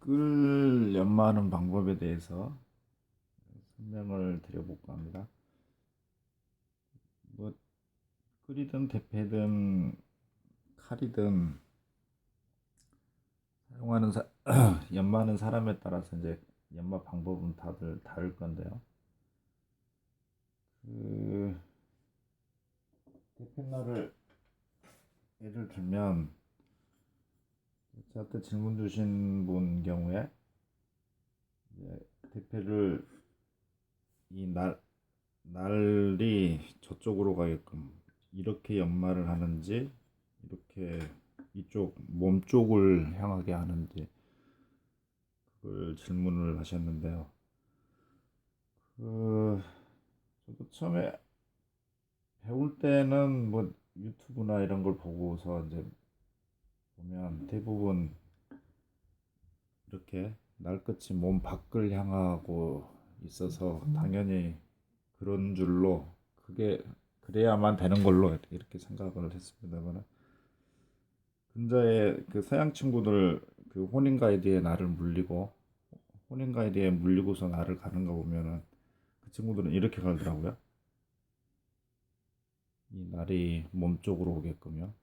흙을 연마하는 방법에 대해서 설명을 드려볼까 합니다. 뭐 끓이든 대패든 칼이든 사용하는 연마하는 사람에 따라서 이제 연마 방법은 다들 다를 건데요. 그 대패날을 예를 들면 저한테 질문 주신 분 경우에 이제 대패를 이 날이 저쪽으로 가게끔 이렇게 연마를 하는지 이렇게 이쪽 몸 쪽을 향하게 하는지 그걸 질문을 하셨는데요. 그 저도 처음에 배울 때는 뭐 유튜브나 이런 걸 보고서 이제 보면 대부분 이렇게 날끝이 몸 밖을 향하고 있어서 당연히 그런 줄로 그게 그래야만 되는 걸로 이렇게 생각을 했습니다만 근자에 그 서양 친구들 그 혼인 가이드에 나를 물리고 혼인 가이드에 물리고서 나를 가는 거 보면은 그 친구들은 이렇게 가더라고요. 이 날이 몸 쪽으로 오게끔요.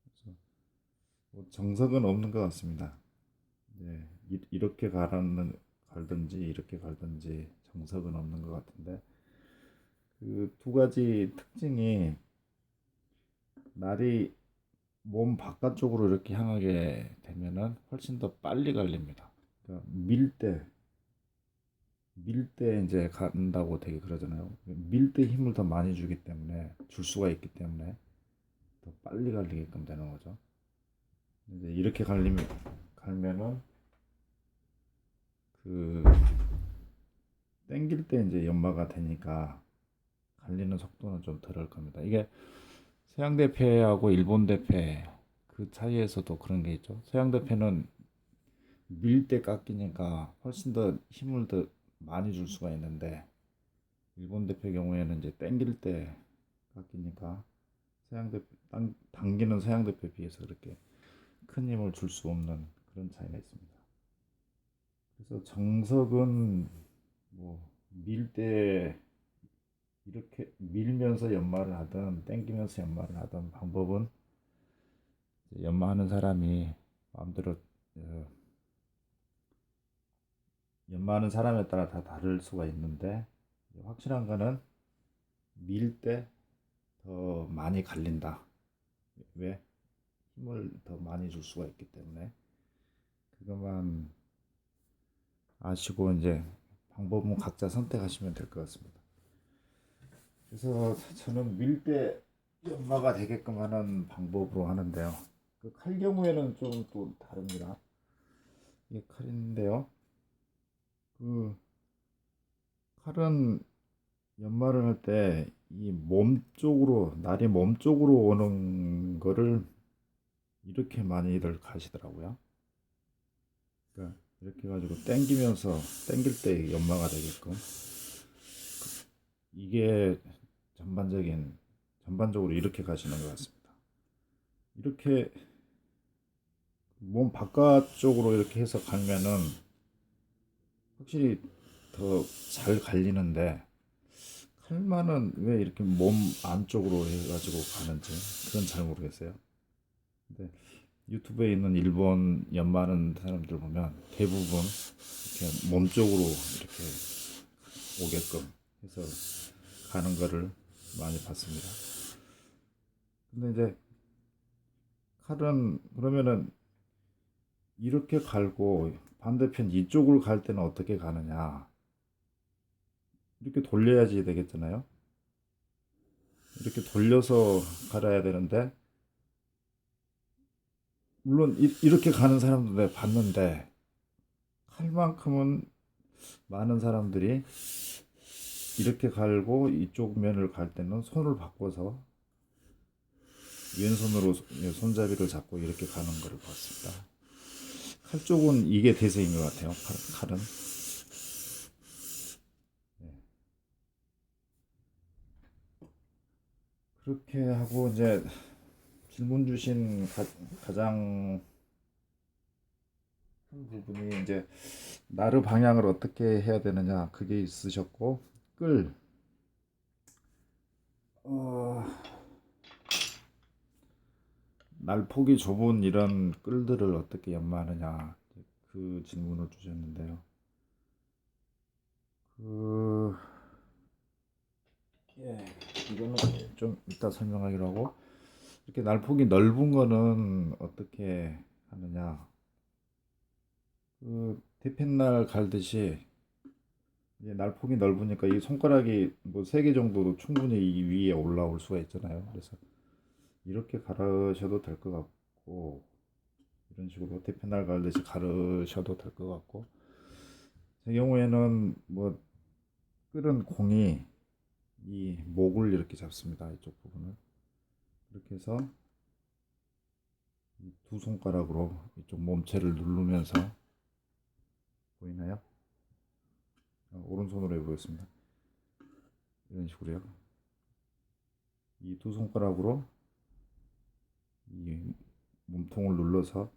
그래서 뭐 정석은 없는 것 같습니다. 네, 이렇게 가라는 갈든지 이렇게 갈든지 정석은 없는 것 같은데 그 두 가지 특징이 날이 몸 바깥쪽으로 이렇게 향하게 되면은 훨씬 더 빨리 갈립니다. 그러니까 밀 때 이제 간다고 되게 그러잖아요. 밀 때 힘을 더 많이 주기 때문에 줄 수가 있기 때문에 더 빨리 갈리게끔 되는 거죠. 이제 이렇게 갈면은 그 땡길 때 이제 연마가 되니까 갈리는 속도는 좀 덜할 겁니다. 이게 서양 대패하고 일본 대패 그 차이에서도 그런 게 있죠. 서양 대패는 밀 때 깎이니까 훨씬 더 힘을 더 많이 줄 수가 있는데 일본 대패 경우에는 이제 땡길 때 깎이니까 서양 대패 당기는 서양 대패에 비해서 그렇게 큰 힘을 줄 수 없는 그런 차이가 있습니다. 그래서 정석은 뭐 밀 때 이렇게 밀면서 연마를 하든 땡기면서 연마를 하든 방법은 연마하는 사람이 마음대로 연마하는 사람에 따라 다 다를 수가 있는데 확실한 거는 밀 때 더 많이 갈린다. 왜? 힘을 더 많이 줄 수가 있기 때문에 그것만 아시고 이제 방법은 각자 선택하시면 될 것 같습니다. 그래서 저는 밀 때 연마가 되게끔 하는 방법으로 하는데요. 그 칼 경우에는 좀 또 다릅니다. 이게 칼인데요. 그 칼은 연마를 할 때 이 몸 쪽으로 날이 몸 쪽으로 오는 거를 이렇게 많이들 가시더라고요. 그러니까 이렇게 가지고 당기면서 당길 때 연마가 되게끔 이게 전반적으로 이렇게 가시는 것 같습니다. 이렇게 몸 바깥쪽으로 이렇게 해서 갈면은 확실히 더 잘 갈리는데 칼만은 왜 이렇게 몸 안쪽으로 해가지고 가는지 그건 잘 모르겠어요. 근데 유튜브에 있는 일본 연마하는 사람들 보면 대부분 이렇게 몸 쪽으로 이렇게 오게끔 해서 가는 거를 많이 봤습니다. 근데 이제 칼은 그러면은 이렇게 갈고 반대편 이쪽으로 갈 때는 어떻게 가느냐? 이렇게 돌려야지 되겠잖아요. 이렇게 돌려서 갈아야 되는데 물론 이렇게 가는 사람도 내가 봤는데 칼만큼은 많은 사람들이 이렇게 갈고 이쪽 면을 갈 때는 손을 바꿔서 왼손으로 손잡이를 잡고 이렇게 가는 것을 봤습니다. 칼 쪽은 이게 대세인 것 같아요. 칼은. 네. 그렇게 하고 이제 질문 주신 가장 큰 부분이 이제 나르 방향을 어떻게 해야 되느냐 그게 있으셨고 끌 어, 날폭이 좁은 이런 끌들을 어떻게 연마하느냐 그 질문을 주셨는데요. 그 예, 이거는 좀 이따 설명하기로 하고 이렇게 날폭이 넓은 거는 어떻게 하느냐 그 대펜날 갈듯이 이제 날폭이 넓으니까 이 손가락이 뭐 3개 정도도 충분히 이 위에 올라올 수가 있잖아요. 그래서 이렇게 가르셔도 될 것 같고 이런 식으로 대펜날 갈듯이 가르셔도 될 것 같고 제 경우에는 뭐 끓은 공이 이 목을 이렇게 잡습니다. 이쪽 부분을 이렇게 해서 두 손가락으로 이쪽 몸체를 누르면서 보이나요? 오른손으로 해보겠습니다. 이런 식으로요. 이 두 손가락으로 이 몸통을 눌러서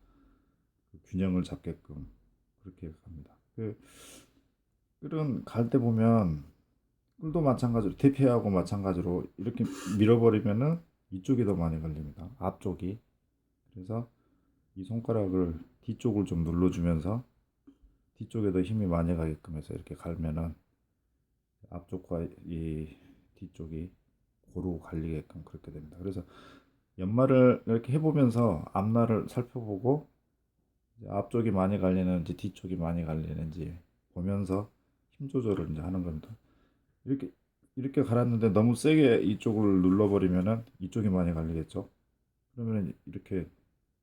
그 균형을 잡게끔 그렇게 갑니다. 그 끌은 갈 때 보면 끌도 마찬가지로 대피하고 마찬가지로 이렇게 밀어버리면은 이쪽이 더 많이 걸립니다. 앞쪽이. 그래서 이 손가락을 뒤쪽을 좀 눌러주면서 뒤쪽에 더 힘이 많이 가게끔 해서 이렇게 갈면은 앞쪽과 이 뒤쪽이 고루 갈리게끔 그렇게 됩니다. 그래서 연말을 이렇게 해보면서 앞날을 살펴보고 앞쪽이 많이 갈리는지 뒤쪽이 많이 갈리는지 보면서 힘 조절을 이제 하는 겁니다. 이렇게 이렇게 갈았는데 너무 세게 이쪽을 눌러버리면은 이쪽이 많이 갈리겠죠. 그러면 이렇게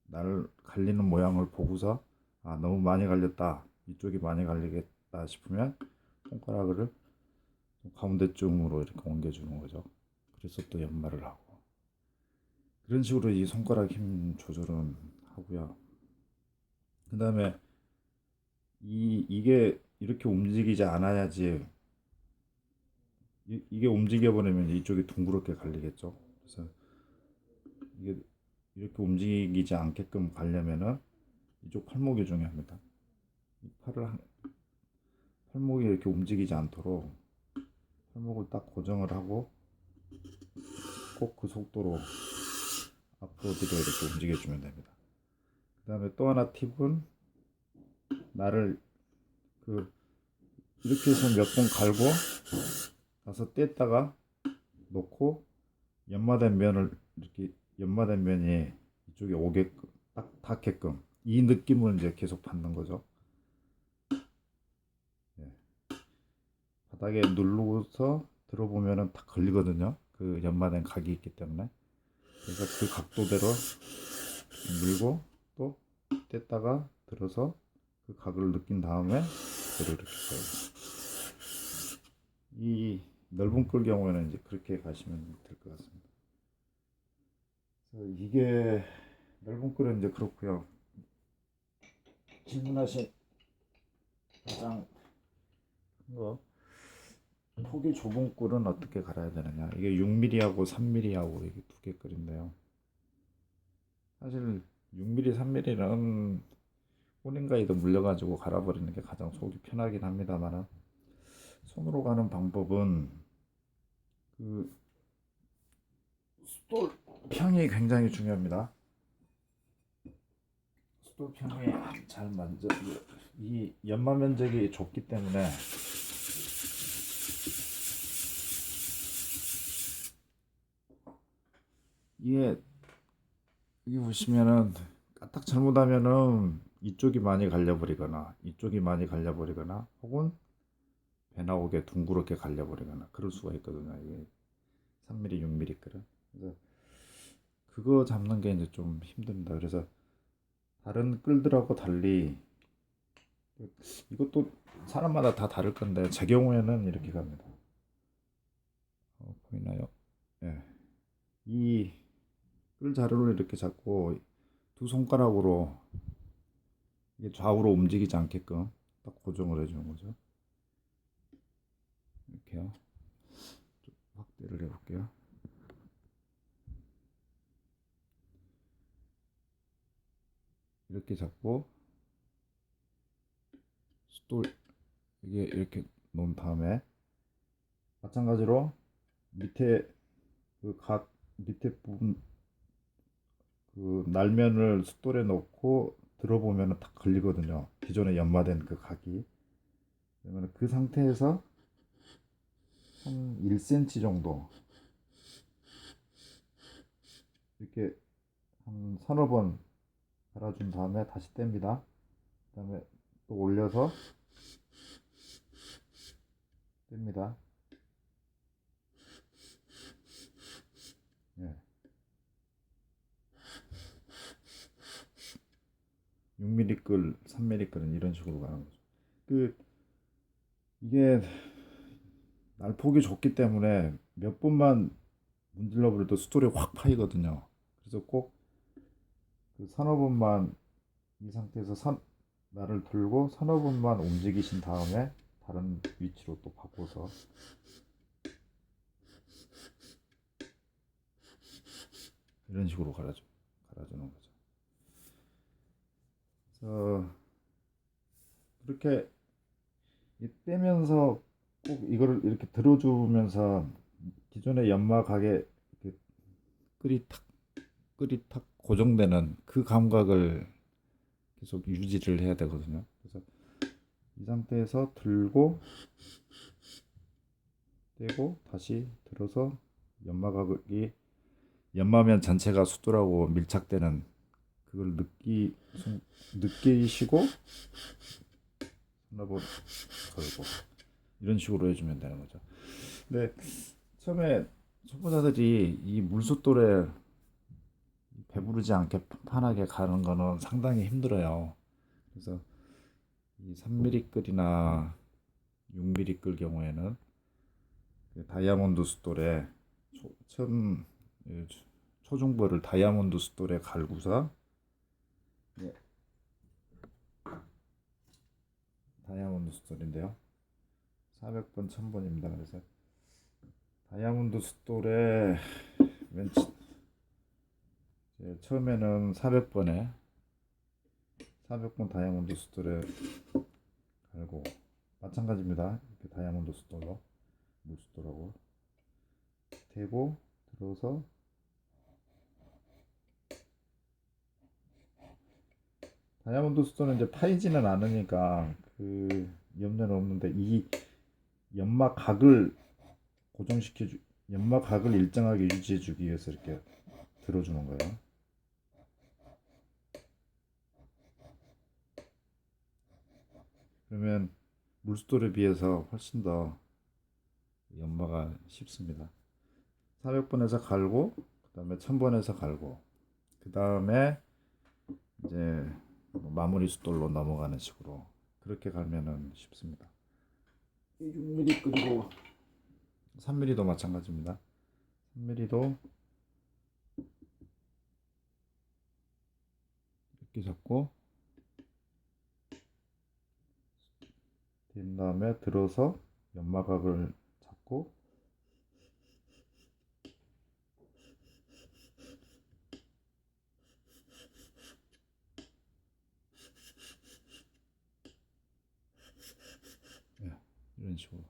날 갈리는 모양을 보고서 아 너무 많이 갈렸다 이쪽이 많이 갈리겠다 싶으면 손가락을 가운데쯤으로 이렇게 옮겨주는 거죠. 그래서 또 연말을 하고 그런 식으로 이 손가락 힘 조절은 하고요. 그 다음에 이게 이렇게 움직이지 않아야지 이게 움직여 버리면 이쪽이 둥그렇게 갈리겠죠. 그래서 이게 이렇게 움직이지 않게끔 가려면은 이쪽 팔목이 중요합니다. 이 팔목이 이렇게 움직이지 않도록 팔목을 딱 고정을 하고 꼭 그 속도로 앞으로 뒤로 이렇게 움직여주면 됩니다. 그 다음에 또 하나 팁은 나를 그 이렇게 해서 몇 번 갈고 나서 뗐다가 놓고 연마된 면을 이렇게 연마된 면이 이쪽에 오게끔 딱 닿게끔 이 느낌을 이제 계속 받는 거죠. 네. 바닥에 누르고서 들어보면은 딱 걸리거든요. 그 연마된 각이 있기 때문에 그래서 그 각도대로 밀고 또 뗐다가 들어서 그 각을 느낀 다음에 그대로 이렇게 써요. 이 넓은 끌 경우에는 이제 그렇게 가시면 될 것 같습니다. 그래서 이게 넓은 끌은 이제 그렇고요. 질문하신 가장 큰 거, 폭이 좁은 끌은 어떻게 갈아야 되느냐? 이게 6mm하고 3mm하고 이게 두 개 끌인데요. 사실 6mm, 3mm는 혼인가에도 물려가지고 갈아버리는 게 가장 속이 편하긴 합니다만 손으로 가는 방법은 그 숫돌 평이 굉장히 중요합니다. 숫돌 평이 잘 만져 이 연마 면적이 좁기 때문에 이게 여기 보시면은 까딱 잘못하면은 이쪽이 많이 갈려버리거나 이쪽이 많이 갈려버리거나 혹은 배 나오게 둥그렇게 갈려버리거나 그럴 수가 있거든요. 이게 3mm, 6mm 끓은. 그래서 그거 잡는 게 이제 좀 힘듭니다. 그래서 다른 끌들하고 달리 이것도 사람마다 다 다를 건데 제 경우에는 이렇게 갑니다. 보이나요? 예. 이 끌 자루를 이렇게 잡고 두 손가락으로 이게 좌우로 움직이지 않게끔 딱 고정을 해주는 거죠. 이렇게요. 좀 확대를 해볼게요. 이렇게 잡고 숫돌 이게 이렇게 놓은 다음에 마찬가지로 밑에 그 각 밑에 부분 그 날면을 숫돌에 넣고 들어보면 딱 걸리거든요. 기존에 연마된 그 각이. 그러면 그 상태에서 한 1cm 정도 이렇게 한 서너 번 갈아준 다음에 다시 뗍니다. 그 다음에 또 올려서 뗍니다. 예. 6mm 끌, 3mm 끌은 이런 식으로 가는 거죠. 그 이게 날폭이 좁기 때문에 몇 번만 문질러 버려도 숫돌이 확 파이거든요. 그래서 꼭 그 서너 번만 이 상태에서 날을 들고 서너 번만 움직이신 다음에 다른 위치로 또 바꿔서 이런 식으로 갈아주는 거죠. 그래서 이렇게 떼면서 꼭 이거를 이렇게 들어주면서 기존의 연마각에 이렇게 끌이 탁 고정되는 그 감각을 계속 유지를 해야 되거든요. 그래서 이 상태에서 들고 떼고 다시 들어서 연마각이 연마면 전체가 숫돌하고 밀착되는 그걸 느끼시고 손나볼 걸고 이런 식으로 해주면 되는 거죠. 근데 처음에 초보자들이 이 물숫돌에 배부르지 않게 편하게 가는 거는 상당히 힘들어요. 그래서 이 3mm 끌이나 6mm 끌 경우에는 그 다이아몬드 숫돌에 처음 초중보를 다이아몬드 숫돌에 갈고서 예, 다이아몬드 숫돌인데요. 400번, 1000번입니다. 그래서 다이아몬드 숫돌에 처음에는 400번 다이아몬드 숫돌에 갈고 마찬가지입니다. 이렇게 다이아몬드 숫돌로 물숫돌하고 대고 들어서 다이아몬드 숫돌은 이제 파이지는 않으니까 그 염려는 없는데 이 연마각을 연마각을 일정하게 유지해 주기 위해서 이렇게 들어주는 거예요. 그러면 물숫돌에 비해서 훨씬 더 연마가 쉽습니다. 400번에서 갈고 그 다음에 1000번에서 갈고 그 다음에 이제 마무리 숫돌로 넘어가는 식으로 그렇게 가면은 쉽습니다. 6mm 그리고 3mm도 마찬가지입니다. 3mm도 이렇게 잡고 된 다음에 들어서 연마각을 잡고 네, 이런 식으로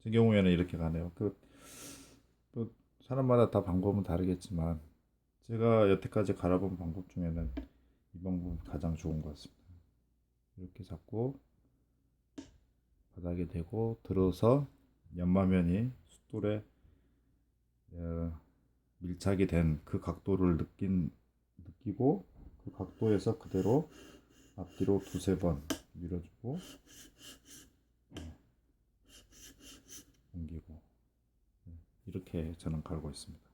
제 경우에는 이렇게 가네요. 또 사람마다 다 방법은 다르겠지만 제가 여태까지 갈아본 방법 중에는 이 방법이 가장 좋은 것 같습니다. 이렇게 잡고 바닥에 대고 들어서 연마면이 숫돌에 밀착이 된 그 각도를 느끼고 그 각도에서 그대로 앞뒤로 두세 번 밀어주고 옮기고 이렇게 저는 갈고 있습니다.